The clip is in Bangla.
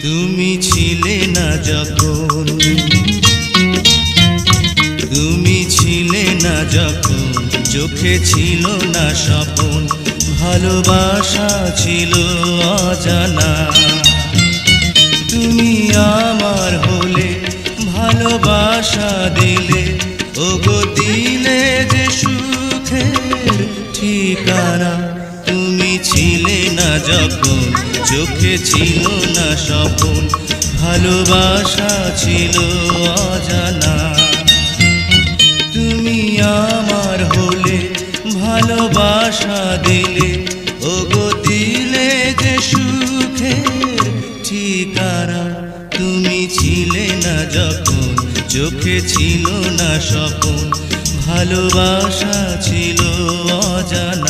তুমি ছিলে না যখন, তুমি ছিলে না যখন, চোখে ছিল না স্বপন, ভালোবাসা ছিল অজানা। তুমি আমার হলে, ভালোবাসা দিলে, ওগো দিলে যে সুখের ঠিকানা। তুমি ছিলে না যখন, চোখে ছিল না স্বপন, ভালোবাসা ছিল অজানা। তুমি আমার হলে, ভালোবাসা দিলে, ওগো দিলে যে সুখের ঠিকানা। তুমি ছিলে না যখন, চোখে ছিল না স্বপন, ভালোবাসা ছিল অজানা।